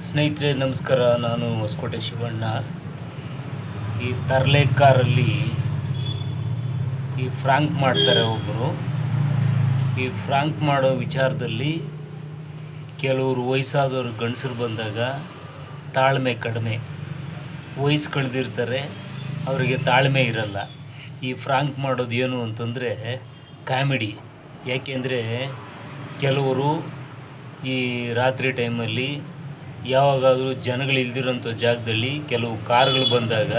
ಸ್ನೇಹಿತರೆ ನಮಸ್ಕಾರ. ನಾನು ಹೊಸಕೋಟೆ ಶಿವಣ್ಣ. ಈ ತರಲೆ ಕಾರಲ್ಲಿ ಈ ಫ್ರಾಂಕ್ ಮಾಡ್ತಾರೆ ಒಬ್ಬರು. ಈ ಫ್ರಾಂಕ್ ಮಾಡೋ ವಿಚಾರದಲ್ಲಿ ಕೆಲವರು ವಯಸ್ಸಾದವರು ಗಂಡಸರು ಬಂದಾಗ ತಾಳ್ಮೆ ಕಡಿಮೆ, ವಯಸ್ಸು ಕಳೆದಿರ್ತಾರೆ, ಅವರಿಗೆ ತಾಳ್ಮೆ ಇರಲ್ಲ. ಈ ಫ್ರಾಂಕ್ ಮಾಡೋದು ಏನು ಅಂತಂದರೆ ಕಾಮಿಡಿ. ಯಾಕೆಂದರೆ ಕೆಲವರು ಈ ರಾತ್ರಿ ಟೈಮಲ್ಲಿ ಯಾವಾಗಾದರೂ ಜನಗಳಿಲ್ದಿರೋಂಥ ಜಾಗದಲ್ಲಿ ಕೆಲವು ಕಾರುಗಳು ಬಂದಾಗ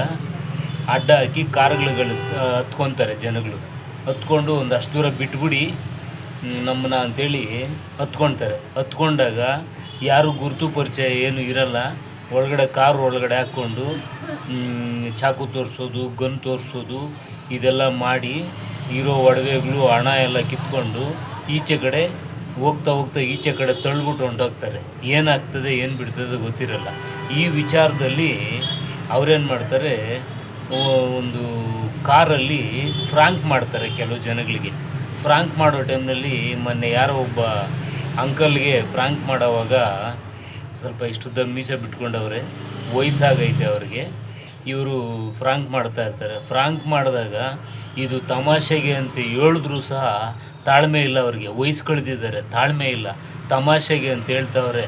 ಅಡ್ಡ ಹಾಕಿ ಕಾರುಗಳು ಹತ್ಕೊತಾರೆ. ಜನಗಳು ಹತ್ಕೊಂಡು ಒಂದಷ್ಟು ದೂರ ಬಿಟ್ಬಿಡಿ ನಮ್ಮನ್ನ ಅಂಥೇಳಿ ಹತ್ಕೊಳ್ತಾರೆ. ಹತ್ಕೊಂಡಾಗ ಯಾರು ಗುರುತು ಪರಿಚಯ ಏನು ಇರಲ್ಲ, ಒಳಗಡೆ ಕಾರು ಒಳಗಡೆ ಹಾಕ್ಕೊಂಡು ಚಾಕು ತೋರಿಸೋದು, ಗನ್ ತೋರಿಸೋದು, ಇದೆಲ್ಲ ಮಾಡಿ ಇರೋ ಒಡವೆಗಳು ಹಣ ಎಲ್ಲ ಕಿತ್ಕೊಂಡು ಈಚೆ ಕಡೆ ಹೋಗ್ತಾ ಈಚೆ ಕಡೆ ತಳ್ಳಿಬಿಟ್ಟು ಹೊಂಟೋಗ್ತಾರೆ. ಏನಾಗ್ತದೆ ಏನು ಬಿಡ್ತದೆ ಗೊತ್ತಿರಲ್ಲ. ಈ ವಿಚಾರದಲ್ಲಿ ಅವರೇನು ಮಾಡ್ತಾರೆ, ಒಂದು ಕಾರಲ್ಲಿ ಫ್ರಾಂಕ್ ಮಾಡ್ತಾರೆ ಕೆಲವು ಜನಗಳಿಗೆ. ಫ್ರಾಂಕ್ ಮಾಡೋ ಟೈಮ್ನಲ್ಲಿ ಮೊನ್ನೆ ಯಾರೋ ಒಬ್ಬ ಅಂಕಲ್ಗೆ ಫ್ರಾಂಕ್ ಮಾಡೋವಾಗ ಸ್ವಲ್ಪ ಇಷ್ಟುದ್ದ ಮೀಸೆ ಬಿಟ್ಕೊಂಡವ್ರೆ, ವಯಸ್ಸಾಗೈತೆ ಅವ್ರಿಗೆ. ಇವರು ಫ್ರಾಂಕ್ ಮಾಡ್ತಾ ಇರ್ತಾರೆ. ಫ್ರಾಂಕ್ ಮಾಡಿದಾಗ ಇದು ತಮಾಷೆಗೆ ಅಂತ ಹೇಳಿದ್ರೂ ಸಹ ತಾಳ್ಮೆ ಇಲ್ಲ ಅವ್ರಿಗೆ. ವಯಸ್ಸು ಕಳೆದಿದ್ದಾರೆ, ತಾಳ್ಮೆ ಇಲ್ಲ. ತಮಾಷೆಗೆ ಅಂತ ಹೇಳ್ತವ್ರೆ.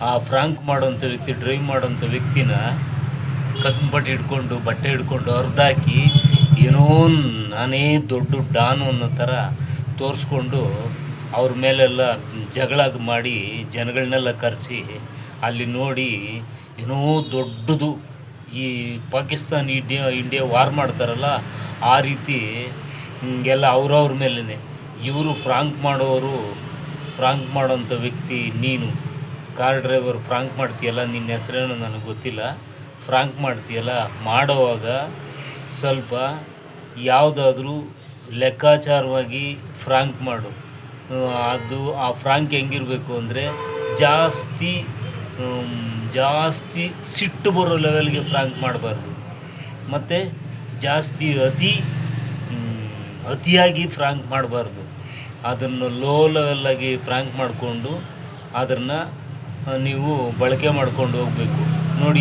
ಆ ಫ್ರಾಂಕ್ ಮಾಡೋಂಥ ವ್ಯಕ್ತಿ, ಡ್ರೈವ್ ಮಾಡೋಂಥ ವ್ಯಕ್ತಿನ ಕತ್ಪಟ್ಟು ಹಿಡ್ಕೊಂಡು, ಬಟ್ಟೆ ಹಿಡ್ಕೊಂಡು ಹರಿದಾಕಿ ಏನೋ ನಾನೇ ದೊಡ್ಡ ಡಾನು ಅನ್ನೋ ಥರ ತೋರಿಸ್ಕೊಂಡು ಅವ್ರ ಮೇಲೆಲ್ಲ ಜಗಳ ಮಾಡಿ ಜನಗಳನ್ನೆಲ್ಲ ಕರೆಸಿ ಅಲ್ಲಿ ನೋಡಿ ಏನೋ ದೊಡ್ಡದು ಈ ಪಾಕಿಸ್ತಾನ ಇಂಡಿಯಾ ವಾರ್ ಮಾಡ್ತಾರಲ್ಲ ಆ ರೀತಿ ಎಲ್ಲ ಅವ್ರವ್ರ ಮೇಲೇ. ಇವರು ಫ್ರಾಂಕ್ ಮಾಡೋಂಥ ವ್ಯಕ್ತಿ, ನೀನು ಕಾರ್ ಡ್ರೈವರ್ ಫ್ರಾಂಕ್ ಮಾಡ್ತೀಯಲ್ಲ, ನಿನ್ನ ಹೆಸರೇನು ನನಗೆ ಗೊತ್ತಿಲ್ಲ, ಫ್ರಾಂಕ್ ಮಾಡ್ತೀಯಲ್ಲ, ಮಾಡೋವಾಗ ಸ್ವಲ್ಪ ಯಾವುದಾದ್ರೂ ಲೆಕ್ಕಾಚಾರವಾಗಿ ಫ್ರಾಂಕ್ ಮಾಡು. ಅದು ಆ ಫ್ರಾಂಕ್ ಹೆಂಗಿರಬೇಕು ಅಂದರೆ ಜಾಸ್ತಿ ಸಿಟ್ಟು ಬರೋ ಲೆವೆಲ್ಗೆ ಫ್ರಾಂಕ್ ಮಾಡಬಾರ್ದು, ಮತ್ತು ಜಾಸ್ತಿ ಅತಿಯಾಗಿ ಫ್ರಾಂಕ್ ಮಾಡಬಾರ್ದು. ಅದನ್ನು ಲೋ ಲೆವೆಲ್ಲಾಗಿ ಫ್ರಾಂಕ್ ಮಾಡಿಕೊಂಡು ಅದನ್ನು ನೀವು ಬಳಕೆ ಮಾಡ್ಕೊಂಡು ಹೋಗಬೇಕು. ನೋಡಿ,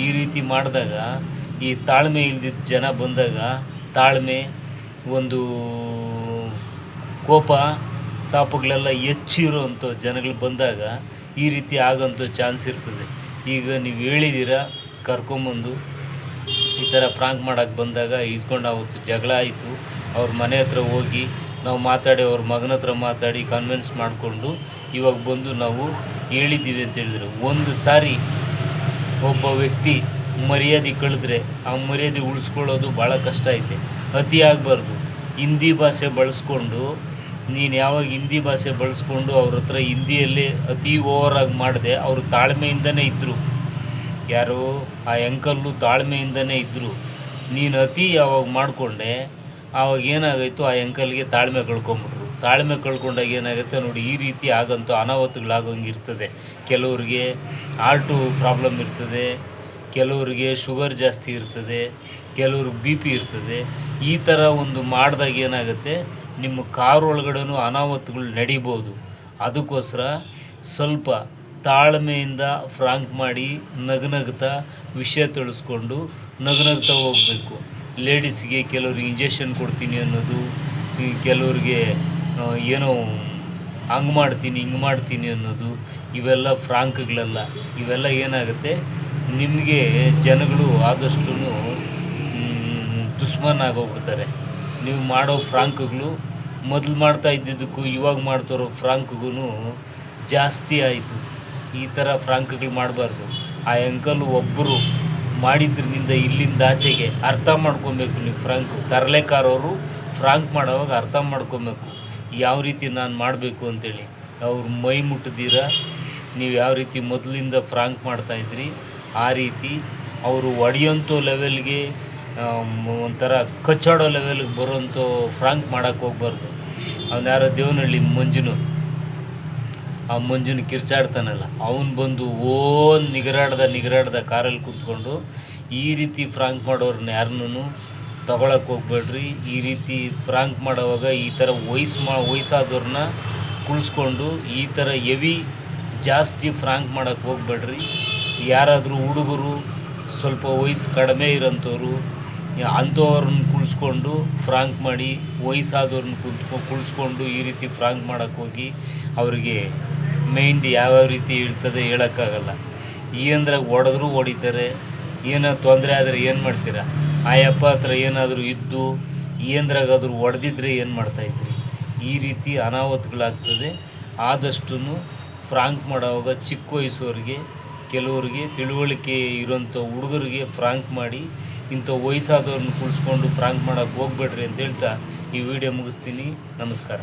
ಈ ರೀತಿ ಮಾಡಿದಾಗ ಈ ತಾಳ್ಮೆ ಇಲ್ದಿದ್ದ ಜನ ಬಂದಾಗ, ತಾಳ್ಮೆ, ಒಂದು ಕೋಪ ತಾಪಗಳೆಲ್ಲ ಹೆಚ್ಚಿರೋಂಥ ಜನಗಳು ಬಂದಾಗ ಈ ರೀತಿ ಆಗೋಂಥ ಚಾನ್ಸ್ ಇರ್ತದೆ. ಈಗ ನೀವು ಹೇಳಿದ್ದೀರ ಕರ್ಕೊಂಬಂದು ಈ ಥರ ಫ್ರಾಂಕ್ ಮಾಡೋಕ್ಕೆ ಬಂದಾಗ ಇಸ್ಕೊಂಡು ಅವತ್ತು ಜಗಳ ಆಯಿತು. ಅವ್ರ ಮನೆ ಹತ್ರ ಹೋಗಿ ನಾವು ಮಾತಾಡಿ, ಅವ್ರ ಮಗನ ಹತ್ರ ಮಾತಾಡಿ ಕನ್ವಿನ್ಸ್ ಮಾಡಿಕೊಂಡು ಇವಾಗ ಬಂದು ನಾವು ಹೇಳಿದ್ದೀವಿ ಅಂತ ಹೇಳಿದ್ರು. ಒಂದು ಸಾರಿ ಒಬ್ಬ ವ್ಯಕ್ತಿ ಮರ್ಯಾದೆ ಕಳೆದ್ರೆ ಆ ಮರ್ಯಾದೆ ಉಳಿಸ್ಕೊಳ್ಳೋದು ಭಾಳ ಕಷ್ಟ ಐತೆ. ಅತಿ ಆಗಬಾರ್ದು. ಹಿಂದಿ ಭಾಷೆ ಬಳಸ್ಕೊಂಡು, ನೀನು ಯಾವಾಗ ಹಿಂದಿ ಭಾಷೆ ಬಳಸ್ಕೊಂಡು ಅವ್ರ ಹತ್ರ ಹಿಂದಿಯಲ್ಲೇ ಅತಿ ಓವರಾಗಿ ಮಾಡಿದೆ, ಅವರು ತಾಳ್ಮೆಯಿಂದನೇ ಇದ್ದರು. ಯಾರು ಆ ಅಂಕಲ್ಲು ತಾಳ್ಮೆಯಿಂದನೇ ಇದ್ದರು. ನೀನು ಅತಿ ಯಾವಾಗ ಮಾಡಿಕೊಂಡೆ ಆವಾಗ ಏನಾಗಾಯಿತು, ಆ ಅಂಕಲ್ಗೆ ತಾಳ್ಮೆ ಕಳ್ಕೊಂಬಿಟ್ರು. ತಾಳ್ಮೆ ಕಳ್ಕೊಂಡಾಗ ಏನಾಗುತ್ತೆ ನೋಡಿ, ಈ ರೀತಿ ಆಗಂತೂ ಅನಾಹುತಗಳಾಗೋಂಗಿರ್ತದೆ. ಕೆಲವ್ರಿಗೆ ಹಾರ್ಟು ಪ್ರಾಬ್ಲಮ್ ಇರ್ತದೆ, ಕೆಲವ್ರಿಗೆ ಶುಗರ್ ಜಾಸ್ತಿ ಇರ್ತದೆ, ಕೆಲವ್ರಿಗೆ ಬಿ ಪಿ ಇರ್ತದೆ. ಈ ಥರ ಒಂದು ಮಾಡಿದಾಗ ಏನಾಗುತ್ತೆ, ನಿಮ್ಮ ಕಾರ್ ಒಳಗಡೆನೂ ಅನಾಹುತಗಳು ನಡಿಬೋದು. ಅದಕ್ಕೋಸ್ಕರ ಸ್ವಲ್ಪ ತಾಳ್ಮೆಯಿಂದ ಫ್ರಾಂಕ್ ಮಾಡಿ ನಗ್ನಗ್ತಾ ವಿಷಯ ತಿಳಿಸ್ಕೊಂಡು ನಗ್ನಗ್ತಾ ಹೋಗಬೇಕು. ಲೇಡೀಸ್ಗೆ ಕೆಲವ್ರಿಗೆ ಇಂಜೆಕ್ಷನ್ ಕೊಡ್ತೀನಿ ಅನ್ನೋದು, ಕೆಲವ್ರಿಗೆ ಏನೋ ಹಂಗೆ ಮಾಡ್ತೀನಿ ಹಿಂಗೆ ಮಾಡ್ತೀನಿ ಅನ್ನೋದು, ಇವೆಲ್ಲ ಫ್ರಾಂಕ್ಗಳೆಲ್ಲ. ಇವೆಲ್ಲ ಏನಾಗುತ್ತೆ, ನಿಮಗೆ ಜನಗಳು ಆದಷ್ಟು ದುಶ್ಮನ್ ಆಗೋಗ್ಬಿಡ್ತಾರೆ. ನೀವು ಮಾಡೋ ಫ್ರಾಂಕ್ಗಳು ಮೊದಲು ಮಾಡ್ತಾ ಇದ್ದಿದ್ದಕ್ಕೂ ಇವಾಗ ಮಾಡ್ತಿರೋ ಫ್ರಾಂಕ್ಗೂ ಜಾಸ್ತಿ ಆಯಿತು. ಈ ಥರ ಫ್ರಾಂಕ್ಗಳು ಮಾಡಬಾರ್ದು. ಆ ಅಂಕಲ್ ಒಬ್ಬರು ಮಾಡಿದ್ರಿಂದ ಇಲ್ಲಿಂದ ಆಚೆಗೆ ಅರ್ಥ ಮಾಡ್ಕೊಬೇಕು ನೀವು. ತರಲೆಕಾರವರು ಫ್ರಾಂಕ್ ಮಾಡೋವಾಗ ಅರ್ಥ ಮಾಡ್ಕೊಬೇಕು ಯಾವ ರೀತಿ ನಾನು ಮಾಡಬೇಕು ಅಂತೇಳಿ. ಅವ್ರು ಮೈ ಮುಟ್ಟಿದ್ದೀರ, ನೀವು ಯಾವ ರೀತಿ ಮೊದಲಿಂದ ಫ್ರಾಂಕ್ ಮಾಡ್ತಾಯಿದ್ರಿ ಆ ರೀತಿ ಅವರು ಹೊಡೆಯೋಂಥ ಲೆವೆಲ್ಗೆ, ಒಂಥರ ಕಚ್ಚಾಡೋ ಲೆವೆಲ್ಗೆ ಬರೋಂಥ ಫ್ರಾಂಕ್ ಮಾಡೋಕ್ಕೆ ಹೋಗ್ಬಾರ್ದು. ಅವ್ನು ಯಾರೋ ದೇವನಹಳ್ಳಿ ಮಂಜುನ ಕಿರ್ಚಾಡ್ತಾನಲ್ಲ, ಅವನು ಬಂದು ನಿಗರಾಡ್ದ ಕಾರಲ್ಲಿ ಕೂತ್ಕೊಂಡು ಈ ರೀತಿ ಫ್ರಾಂಕ್ ಮಾಡೋರನ್ನ ಯಾರನ್ನೂ ತಗೊಳಕ್ಕೆ ಹೋಗ್ಬೇಡ್ರಿ. ಈ ರೀತಿ ಫ್ರಾಂಕ್ ಮಾಡೋವಾಗ ಈ ಥರ ವಯಸ್ಸಾದವ್ರನ್ನ ಕುಳಿಸ್ಕೊಂಡು ಈ ಥರ ಹೆವಿ ಜಾಸ್ತಿ ಫ್ರಾಂಕ್ ಮಾಡೋಕ್ಕೆ ಹೋಗ್ಬೇಡ್ರಿ. ಯಾರಾದರೂ ಹುಡುಗರು ಸ್ವಲ್ಪ ವಯಸ್ಸು ಕಡಿಮೆ ಇರೋಂಥವ್ರು ಅಂಥವ್ರನ್ನ ಕುಳಿಸ್ಕೊಂಡು ಫ್ರಾಂಕ್ ಮಾಡಿ, ವಯಸ್ಸಾದವ್ರನ್ನ ಕುಳಿಸ್ಕೊಂಡು ಈ ರೀತಿ ಫ್ರಾಂಕ್ ಮಾಡೋಕ್ಕೆ ಹೋಗಿ ಅವರಿಗೆ ಮೈಂಡ್ ಯಾವ್ಯಾವ ರೀತಿ ಇರ್ತದೆ ಹೇಳೋಕ್ಕಾಗಲ್ಲ. ಏನಂದ್ರೆ ಹೊಡೆದ್ರೂ ಹೊಡಿತಾರೆ, ಏನೋ ತೊಂದರೆ ಆದರೆ ಏನು ಮಾಡ್ತೀರಾ? ಆ ಯಪ್ಪ ಹತ್ರ ಏನಾದರೂ ಇದ್ದು ಏನರಾಗಾದರೂ ಹೊಡೆದಿದ್ರೆ ಏನು ಮಾಡ್ತಾಯಿದ್ರಿ? ಈ ರೀತಿ ಅನಾಹುತಗಳಾಗ್ತದೆ. ಆದಷ್ಟು ಫ್ರಾಂಕ್ ಮಾಡೋವಾಗ ಚಿಕ್ಕ ವಯಸ್ಸವ್ರಿಗೆ, ಕೆಲವರಿಗೆ ತಿಳುವಳಿಕೆ ಇರೋಂಥ ಹುಡುಗರಿಗೆ ಫ್ರಾಂಕ್ ಮಾಡಿ, ಇಂಥ ವಯಸ್ಸಾದವ್ರನ್ನ ಕುಳಿಸ್ಕೊಂಡು ಫ್ರಾಂಕ್ ಮಾಡೋಕ್ಕೆ ಹೋಗ್ಬೇಡ್ರಿ ಅಂತ ಹೇಳ್ತಾ ಈ ವಿಡಿಯೋ ಮುಗಿಸ್ತೀನಿ. ನಮಸ್ಕಾರ.